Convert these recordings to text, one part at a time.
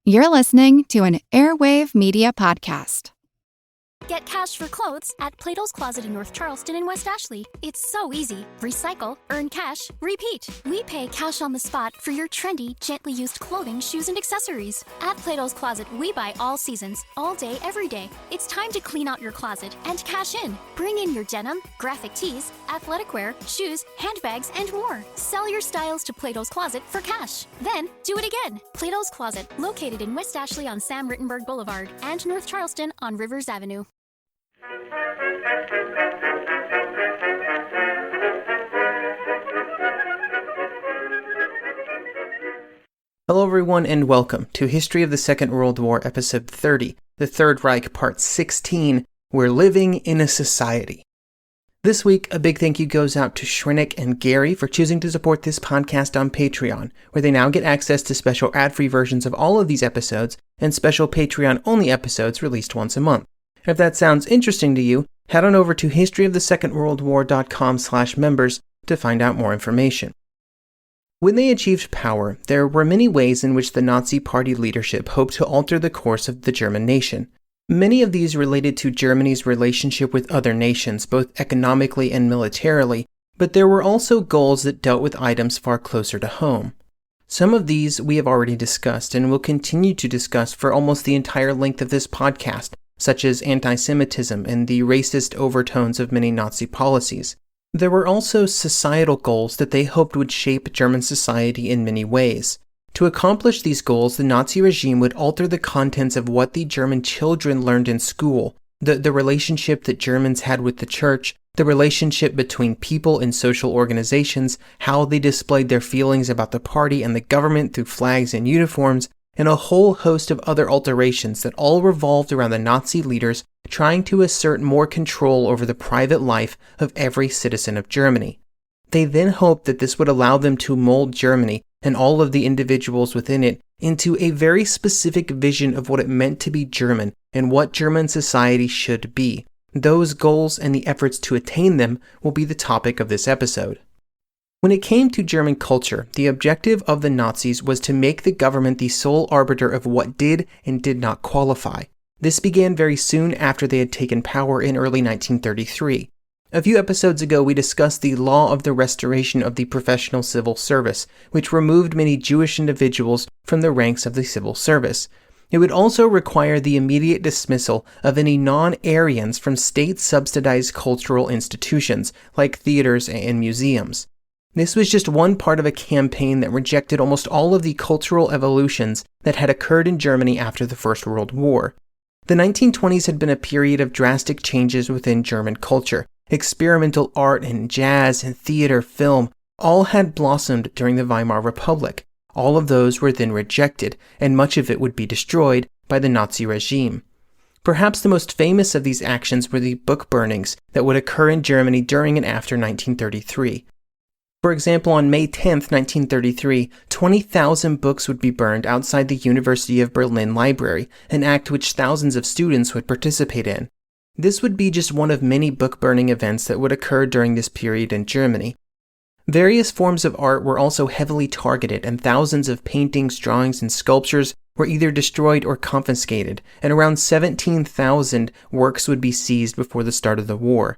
You're listening to an Airwave Media Podcast. Get cash for clothes at Plato's Closet in North Charleston and West Ashley. It's so easy. Recycle, earn cash, repeat. We pay cash on the spot for your trendy, gently used clothing, shoes, and accessories. At Plato's Closet, we buy all seasons, all day, every day. It's time to clean out your closet and cash in. Bring in your denim, graphic tees, athletic wear, shoes, handbags, and more. Sell your styles to Plato's Closet for cash. Then, do it again. Plato's Closet, located in West Ashley on Sam Rittenberg Boulevard and North Charleston on Rivers Avenue. Hello everyone and welcome to History of the Second World War, Episode 30, The Third Reich, Part 16, We're Living in a Society. This week, a big thank you goes out to Shrenik and Gary for choosing to support this podcast on Patreon, where they now get access to special ad-free versions of all of these episodes and special Patreon-only episodes released once a month. If that sounds interesting to you, head on over to historyofthesecondworldwar.com/members to find out more information. When they achieved power, there were many ways in which the Nazi Party leadership hoped to alter the course of the German nation. Many of these related to Germany's relationship with other nations, both economically and militarily, but there were also goals that dealt with items far closer to home. Some of these we have already discussed and will continue to discuss for almost the entire length of this podcast, such as anti-Semitism and the racist overtones of many Nazi policies. There were also societal goals that they hoped would shape German society in many ways. To accomplish these goals, the Nazi regime would alter the contents of what the German children learned in school, the relationship that Germans had with the church, the relationship between people in social organizations, how they displayed their feelings about the party and the government through flags and uniforms, and a whole host of other alterations that all revolved around the Nazi leaders trying to assert more control over the private life of every citizen of Germany. They then hoped that this would allow them to mold Germany and all of the individuals within it into a very specific vision of what it meant to be German and what German society should be. Those goals and the efforts to attain them will be the topic of this episode. When it came to German culture, the objective of the Nazis was to make the government the sole arbiter of what did and did not qualify. This began very soon after they had taken power in early 1933. A few episodes ago, we discussed the law of the restoration of the professional civil service, which removed many Jewish individuals from the ranks of the civil service. It would also require the immediate dismissal of any non-Aryans from state-subsidized cultural institutions, like theaters and museums. This was just one part of a campaign that rejected almost all of the cultural evolutions that had occurred in Germany after the First World War. The 1920s had been a period of drastic changes within German culture. Experimental art and jazz and theater, film, all had blossomed during the Weimar Republic. All of those were then rejected, and much of it would be destroyed by the Nazi regime. Perhaps the most famous of these actions were the book burnings that would occur in Germany during and after 1933. For example, on May 10, 1933, 20,000 books would be burned outside the University of Berlin library, an act which thousands of students would participate in. This would be just one of many book-burning events that would occur during this period in Germany. Various forms of art were also heavily targeted, and thousands of paintings, drawings, and sculptures were either destroyed or confiscated, and around 17,000 works would be seized before the start of the war.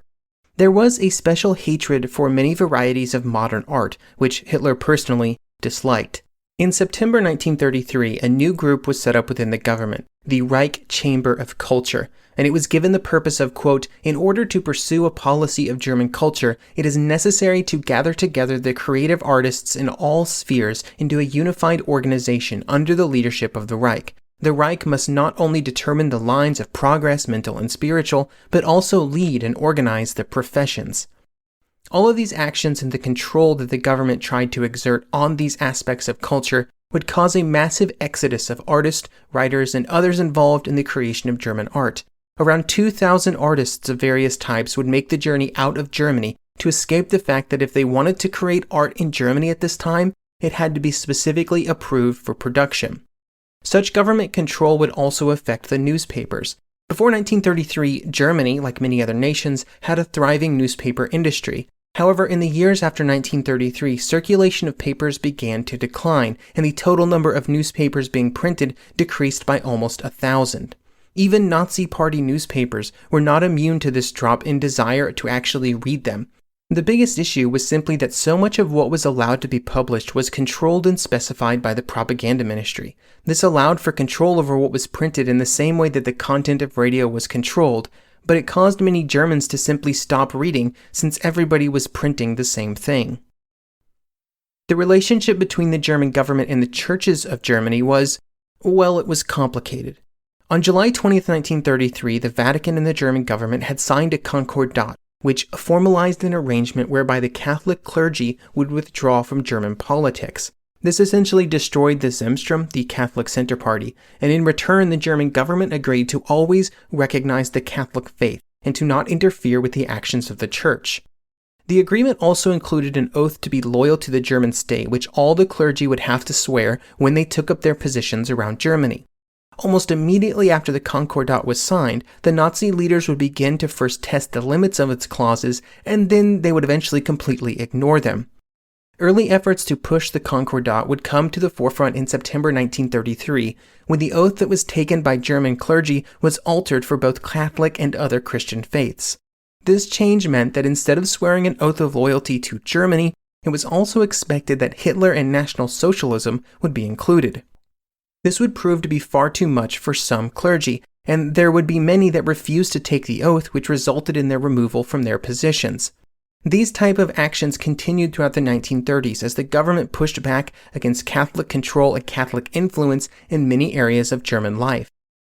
There was a special hatred for many varieties of modern art, which Hitler personally disliked. In September 1933, a new group was set up within the government, the Reich Chamber of Culture, and it was given the purpose of, quote, in order to pursue a policy of German culture, it is necessary to gather together the creative artists in all spheres into a unified organization under the leadership of the Reich. The Reich must not only determine the lines of progress, mental and spiritual, but also lead and organize the professions. All of these actions and the control that the government tried to exert on these aspects of culture would cause a massive exodus of artists, writers, and others involved in the creation of German art. Around 2,000 artists of various types would make the journey out of Germany to escape the fact that if they wanted to create art in Germany at this time, it had to be specifically approved for production. Such government control would also affect the newspapers. Before 1933, Germany, like many other nations, had a thriving newspaper industry. However, in the years after 1933, circulation of papers began to decline, and the total number of newspapers being printed decreased by almost 1,000. Even Nazi Party newspapers were not immune to this drop in desire to actually read them. The biggest issue was simply that so much of what was allowed to be published was controlled and specified by the propaganda ministry. This allowed for control over what was printed in the same way that the content of radio was controlled, but it caused many Germans to simply stop reading since everybody was printing the same thing. The relationship between the German government and the churches of Germany was, well, it was complicated. On July 20, 1933, the Vatican and the German government had signed a concordat, which formalized an arrangement whereby the Catholic clergy would withdraw from German politics. This essentially destroyed the Zentrum, the Catholic Center Party, and in return the German government agreed to always recognize the Catholic faith and to not interfere with the actions of the Church. The agreement also included an oath to be loyal to the German state, which all the clergy would have to swear when they took up their positions around Germany. Almost immediately after the Concordat was signed, the Nazi leaders would begin to first test the limits of its clauses, and then they would eventually completely ignore them. Early efforts to push the Concordat would come to the forefront in September 1933, when the oath that was taken by German clergy was altered for both Catholic and other Christian faiths. This change meant that instead of swearing an oath of loyalty to Germany, it was also expected that Hitler and National Socialism would be included. This would prove to be far too much for some clergy, and there would be many that refused to take the oath, which resulted in their removal from their positions. These type of actions continued throughout the 1930s as the government pushed back against Catholic control and Catholic influence in many areas of German life.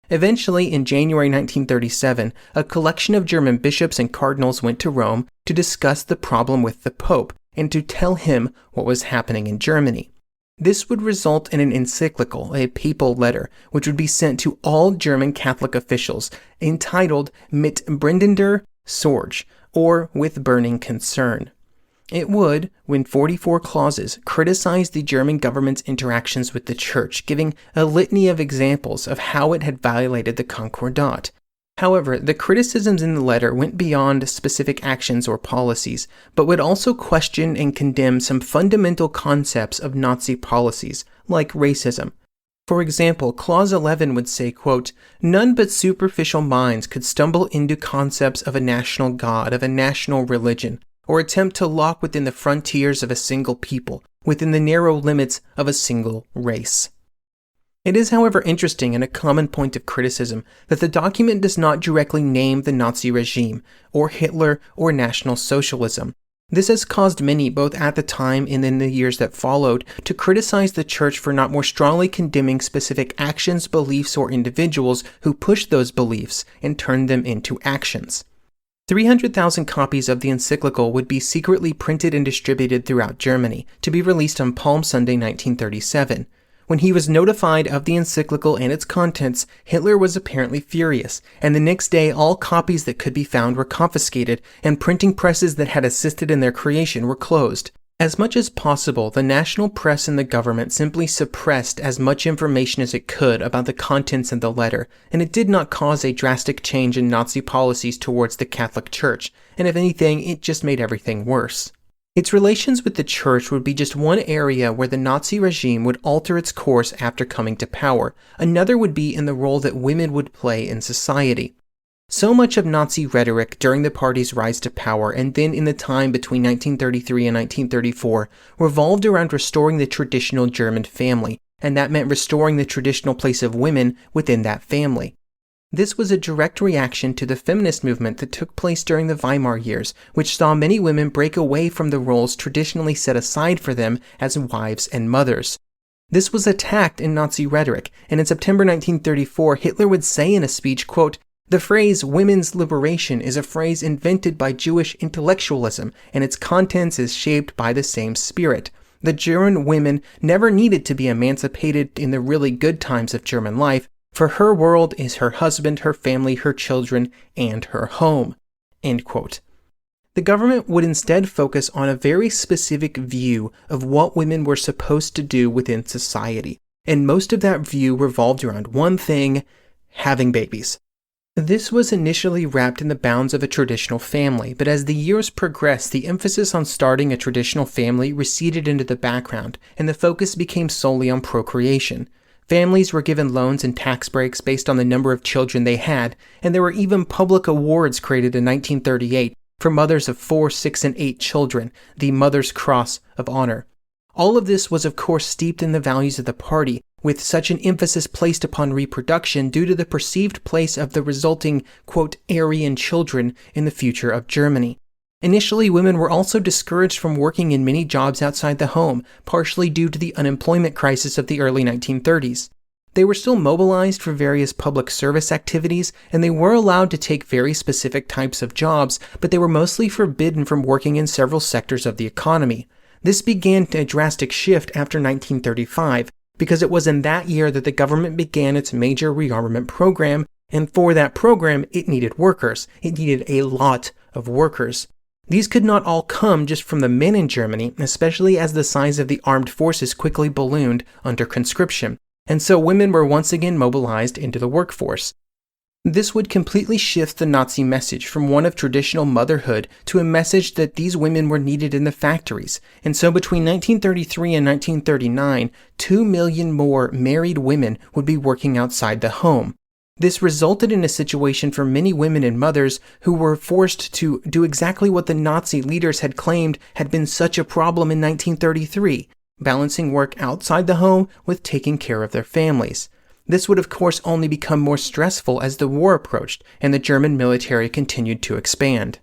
Eventually, in January 1937, a collection of German bishops and cardinals went to Rome to discuss the problem with the Pope and to tell him what was happening in Germany. This would result in an encyclical, a papal letter, which would be sent to all German Catholic officials, entitled Mit brennender Sorge, or With Burning Concern. It would, in 44 clauses, criticize the German government's interactions with the Church, giving a litany of examples of how it had violated the Concordat. However, the criticisms in the letter went beyond specific actions or policies, but would also question and condemn some fundamental concepts of Nazi policies, like racism. For example, Clause 11 would say, quote, "None but superficial minds could stumble into concepts of a national god, of a national religion, or attempt to lock within the frontiers of a single people, within the narrow limits of a single race." It is, however, interesting and a common point of criticism that the document does not directly name the Nazi regime, or Hitler, or National Socialism. This has caused many, both at the time and in the years that followed, to criticize the Church for not more strongly condemning specific actions, beliefs, or individuals who pushed those beliefs and turned them into actions. 300,000 copies of the encyclical would be secretly printed and distributed throughout Germany, to be released on Palm Sunday 1937. When he was notified of the encyclical and its contents, Hitler was apparently furious, and the next day all copies that could be found were confiscated, and printing presses that had assisted in their creation were closed. As much as possible, the national press and the government simply suppressed as much information as it could about the contents of the letter, and it did not cause a drastic change in Nazi policies towards the Catholic Church, and if anything, it just made everything worse. Its relations with the Church would be just one area where the Nazi regime would alter its course after coming to power. Another would be in the role that women would play in society. So much of Nazi rhetoric during the party's rise to power and then in the time between 1933 and 1934 revolved around restoring the traditional German family, and that meant restoring the traditional place of women within that family. This was a direct reaction to the feminist movement that took place during the Weimar years, which saw many women break away from the roles traditionally set aside for them as wives and mothers. This was attacked in Nazi rhetoric, and in September 1934, Hitler would say in a speech, quote, "The phrase women's liberation is a phrase invented by Jewish intellectualism, and its contents is shaped by the same spirit. The German women never needed to be emancipated in the really good times of German life, for her world is her husband, her family, her children, and her home." End quote. The government would instead focus on a very specific view of what women were supposed to do within society, and most of that view revolved around one thing: having babies. This was initially wrapped in the bounds of a traditional family, but as the years progressed, the emphasis on starting a traditional family receded into the background, and the focus became solely on procreation. Families were given loans and tax breaks based on the number of children they had, and there were even public awards created in 1938 for mothers of 4, 6, and 8 children, the Mother's Cross of Honor. All of this was of course steeped in the values of the party, with such an emphasis placed upon reproduction due to the perceived place of the resulting, quote, Aryan children in the future of Germany. Initially, women were also discouraged from working in many jobs outside the home, partially due to the unemployment crisis of the early 1930s. They were still mobilized for various public service activities, and they were allowed to take very specific types of jobs, but they were mostly forbidden from working in several sectors of the economy. This began a drastic shift after 1935, because it was in that year that the government began its major rearmament program, and for that program, it needed workers. It needed a lot of workers. These could not all come just from the men in Germany, especially as the size of the armed forces quickly ballooned under conscription, and so women were once again mobilized into the workforce. This would completely shift the Nazi message from one of traditional motherhood to a message that these women were needed in the factories, and so between 1933 and 1939, 2 million more married women would be working outside the home. This resulted in a situation for many women and mothers who were forced to do exactly what the Nazi leaders had claimed had been such a problem in 1933, balancing work outside the home with taking care of their families. This would of course only become more stressful as the war approached and the German military continued to expand.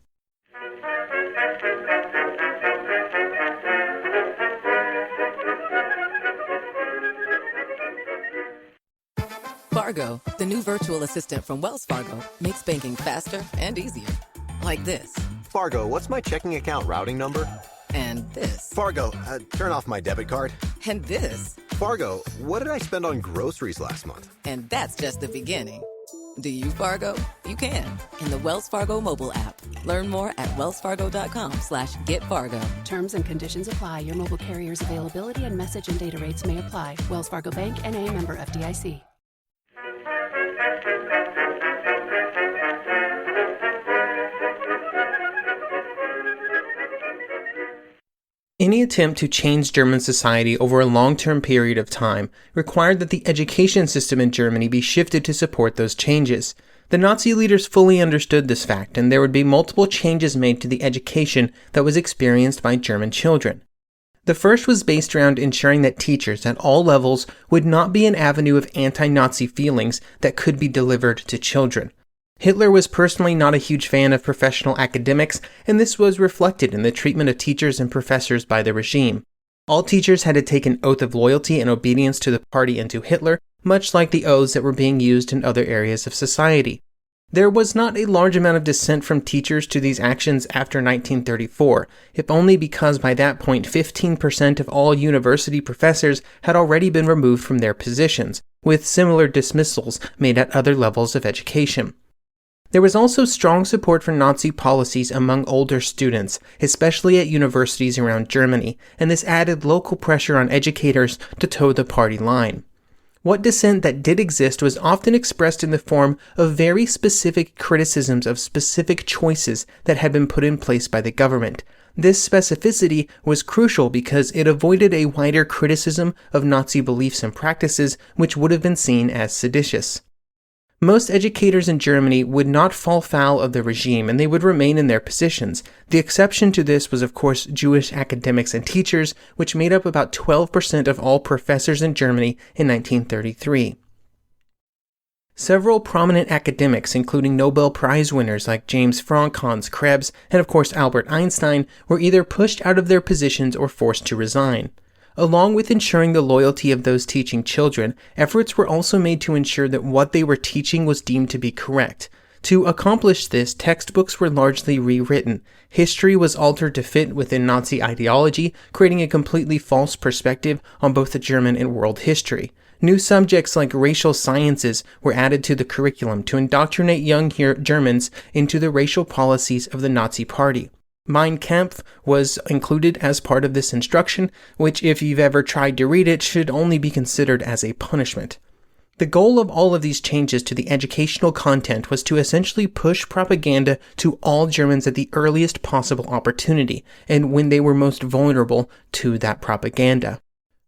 Fargo, the new virtual assistant from Wells Fargo, makes banking faster and easier. Like this. Fargo, what's my checking account routing number? And this. Fargo, turn off my debit card. And this. Fargo, what did I spend on groceries last month? And that's just the beginning. Do you, Fargo? You can. In the Wells Fargo mobile app. Learn more at wellsfargo.com/getfargo. Terms and conditions apply. Your mobile carrier's availability and message and data rates may apply. Wells Fargo Bank, N.A., member FDIC. Any attempt to change German society over a long-term period of time required that the education system in Germany be shifted to support those changes. The Nazi leaders fully understood this fact, and there would be multiple changes made to the education that was experienced by German children. The first was based around ensuring that teachers at all levels would not be an avenue of anti-Nazi feelings that could be delivered to children. Hitler was personally not a huge fan of professional academics, and this was reflected in the treatment of teachers and professors by the regime. All teachers had to take an oath of loyalty and obedience to the party and to Hitler, much like the oaths that were being used in other areas of society. There was not a large amount of dissent from teachers to these actions after 1934, if only because by that point 15% of all university professors had already been removed from their positions, with similar dismissals made at other levels of education. There was also strong support for Nazi policies among older students, especially at universities around Germany, and this added local pressure on educators to toe the party line. What dissent that did exist was often expressed in the form of very specific criticisms of specific choices that had been put in place by the government. This specificity was crucial because it avoided a wider criticism of Nazi beliefs and practices which would have been seen as seditious. Most educators in Germany would not fall foul of the regime and they would remain in their positions. The exception to this was of course Jewish academics and teachers, which made up about 12% of all professors in Germany in 1933. Several prominent academics, including Nobel Prize winners like James Franck, Hans Krebs, and of course Albert Einstein, were either pushed out of their positions or forced to resign. Along with ensuring the loyalty of those teaching children, efforts were also made to ensure that what they were teaching was deemed to be correct. To accomplish this, textbooks were largely rewritten. History was altered to fit within Nazi ideology, creating a completely false perspective on both the German and world history. New subjects like racial sciences were added to the curriculum to indoctrinate young Germans into the racial policies of the Nazi Party. Mein Kampf was included as part of this instruction, which if you've ever tried to read it should only be considered as a punishment. The goal of all of these changes to the educational content was to essentially push propaganda to all Germans at the earliest possible opportunity, and when they were most vulnerable to that propaganda.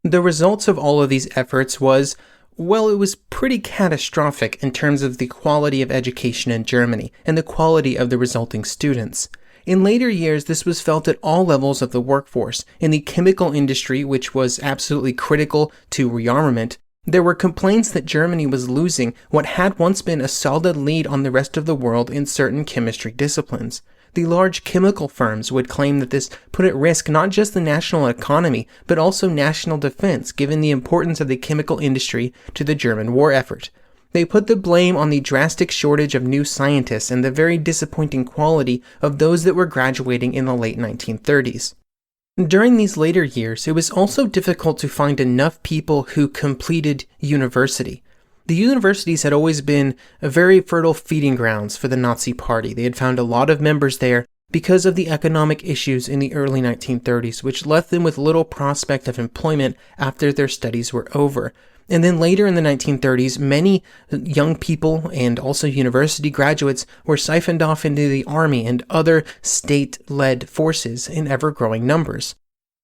The results of all of these efforts was, well, it was pretty catastrophic in terms of the quality of education in Germany and the quality of the resulting students. In later years, this was felt at all levels of the workforce. In the chemical industry, which was absolutely critical to rearmament, there were complaints that Germany was losing what had once been a solid lead on the rest of the world in certain chemistry disciplines. The large chemical firms would claim that this put at risk not just the national economy, but also national defense, given the importance of the chemical industry to the German war effort. They put the blame on the drastic shortage of new scientists and the very disappointing quality of those that were graduating in the late 1930s. During these later years, it was also difficult to find enough people who completed university. The universities had always been a very fertile feeding grounds for the Nazi Party. They had found a lot of members there because of the economic issues in the early 1930s, which left them with little prospect of employment after their studies were over. And then later in the 1930s, many young people and also university graduates were siphoned off into the army and other state-led forces in ever-growing numbers.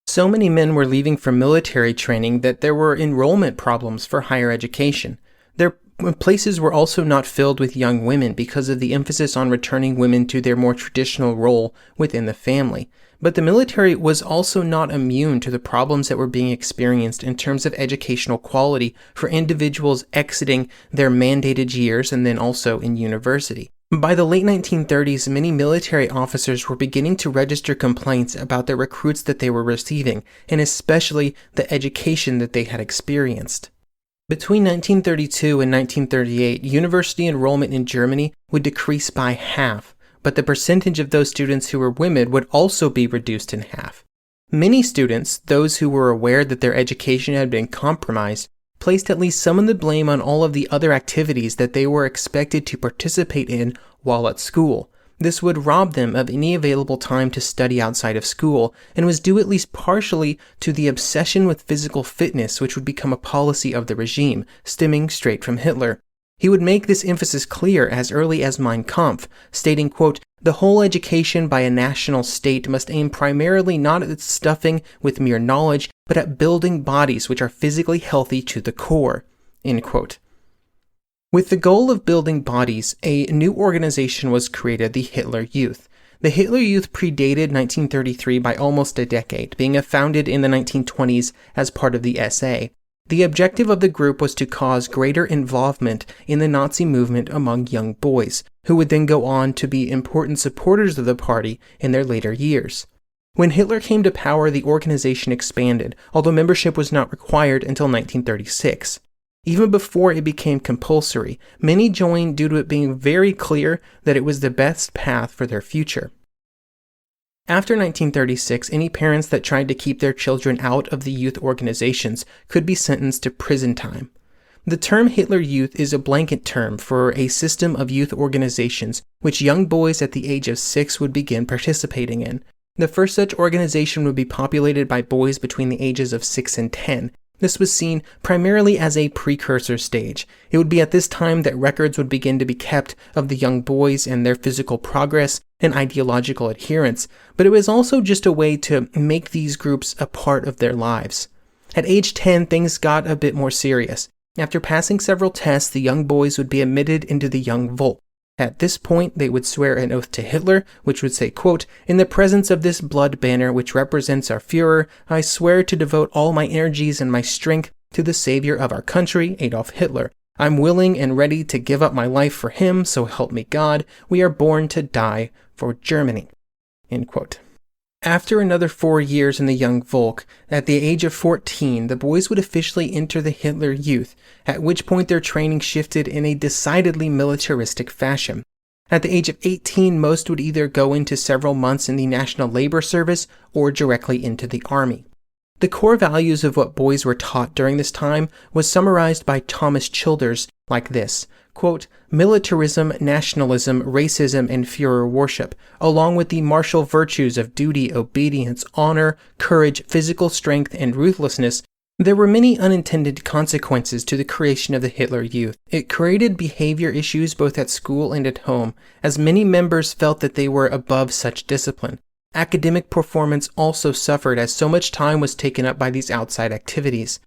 So many men were leaving for military training that there were enrollment problems for higher education. Their places were also not filled with young women because of the emphasis on returning women to their more traditional role within the family. But the military was also not immune to the problems that were being experienced in terms of educational quality for individuals exiting their mandated years and then also in university. By the late 1930s, many military officers were beginning to register complaints about the recruits that they were receiving, and especially the education that they had experienced. Between 1932 and 1938, university enrollment in Germany would decrease by half, but the percentage of those students who were women would also be reduced in half. Many students, those who were aware that their education had been compromised, placed at least some of the blame on all of the other activities that they were expected to participate in while at school. This would rob them of any available time to study outside of school, and was due at least partially to the obsession with physical fitness, which would become a policy of the regime, stemming straight from Hitler. He would make this emphasis clear as early as Mein Kampf, stating, quote, "The whole education by a national state must aim primarily not at stuffing with mere knowledge, but at building bodies which are physically healthy to the core," end quote. With the goal of building bodies, a new organization was created, the Hitler Youth. The Hitler Youth predated 1933 by almost a decade, being founded in the 1920s as part of the SA. The objective of the group was to cause greater involvement in the Nazi movement among young boys, who would then go on to be important supporters of the party in their later years. When Hitler came to power, the organization expanded, although membership was not required until 1936. Even before it became compulsory, many joined due to it being very clear that it was the best path for their future. After 1936, any parents that tried to keep their children out of the youth organizations could be sentenced to prison time. The term Hitler Youth is a blanket term for a system of youth organizations which young boys at the age of 6 would begin participating in. The first such organization would be populated by boys between the ages of 6 and 10. This was seen primarily as a precursor stage. It would be at this time that records would begin to be kept of the young boys and their physical progress and ideological adherence, but it was also just a way to make these groups a part of their lives. At age 10, things got a bit more serious. After passing several tests, the young boys would be admitted into the Young Volk. At this point, they would swear an oath to Hitler, which would say, quote, "In the presence of this blood banner which represents our Führer, I swear to devote all my energies and my strength to the savior of our country, Adolf Hitler. I'm willing and ready to give up my life for him, so help me God. We are born to die for Germany." End quote. After another 4 years in the Young Volk, at the age of 14, the boys would officially enter the Hitler Youth, at which point their training shifted in a decidedly militaristic fashion. At the age of 18, most would either go into several months in the National Labor Service or directly into the army. The core values of what boys were taught during this time was summarized by Thomas Childers like this, quote, "Militarism, nationalism, racism, and Führer worship, along with the martial virtues of duty, obedience, honor, courage, physical strength, and ruthlessness, There were many unintended consequences to the creation of the Hitler Youth. It created behavior issues both at school and at home, as many members felt that they were above such discipline. Academic performance also suffered as so much time was taken up by these outside activities.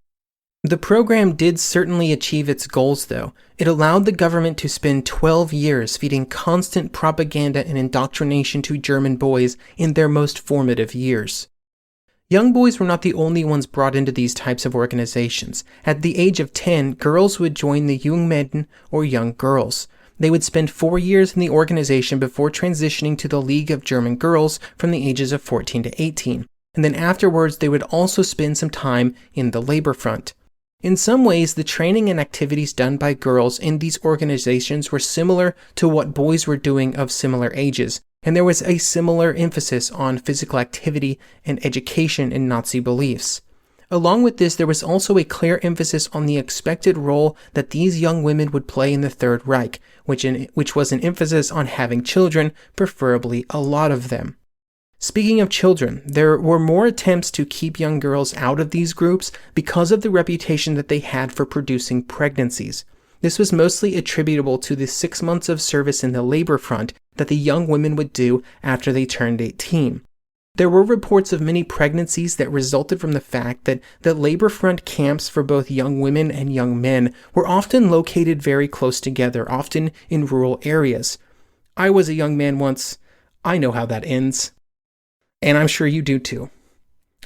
The program did certainly achieve its goals, though. It allowed the government to spend 12 years feeding constant propaganda and indoctrination to German boys in their most formative years. Young boys were not the only ones brought into these types of organizations. At the age of 10, girls would join the Jungmädchen, or young girls. They would spend 4 years in the organization before transitioning to the League of German Girls from the ages of 14 to 18. And then afterwards, they would also spend some time in the labor front. In some ways, the training and activities done by girls in these organizations were similar to what boys were doing of similar ages, and there was a similar emphasis on physical activity and education in Nazi beliefs. Along with this, there was also a clear emphasis on the expected role that these young women would play in the Third Reich, which was an emphasis on having children, preferably a lot of them. Speaking of children, there were more attempts to keep young girls out of these groups because of the reputation that they had for producing pregnancies. This was mostly attributable to the 6 months of service in the labor front that the young women would do after they turned 18. There were reports of many pregnancies that resulted from the fact that the labor front camps for both young women and young men were often located very close together, often in rural areas. I was a young man once. I know how that ends. And I'm sure you do too.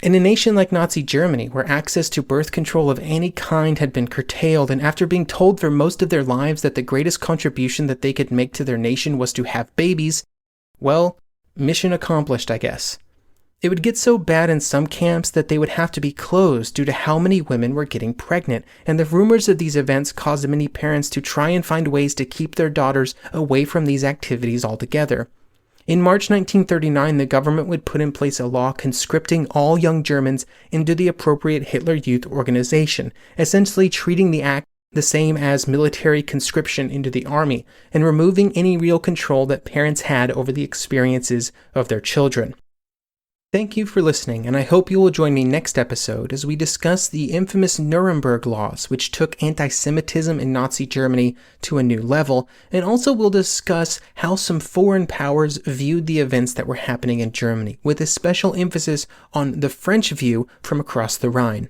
In a nation like Nazi Germany, where access to birth control of any kind had been curtailed, and after being told for most of their lives that the greatest contribution that they could make to their nation was to have babies, well, mission accomplished, I guess. It would get so bad in some camps that they would have to be closed due to how many women were getting pregnant, and the rumors of these events caused many parents to try and find ways to keep their daughters away from these activities altogether. In March 1939, the government would put in place a law conscripting all young Germans into the appropriate Hitler Youth organization, essentially treating the act the same as military conscription into the army, and removing any real control that parents had over the experiences of their children. Thank you for listening, and I hope you will join me next episode as we discuss the infamous Nuremberg laws, which took anti-Semitism in Nazi Germany to a new level, and also we'll discuss how some foreign powers viewed the events that were happening in Germany, with a special emphasis on the French view from across the Rhine.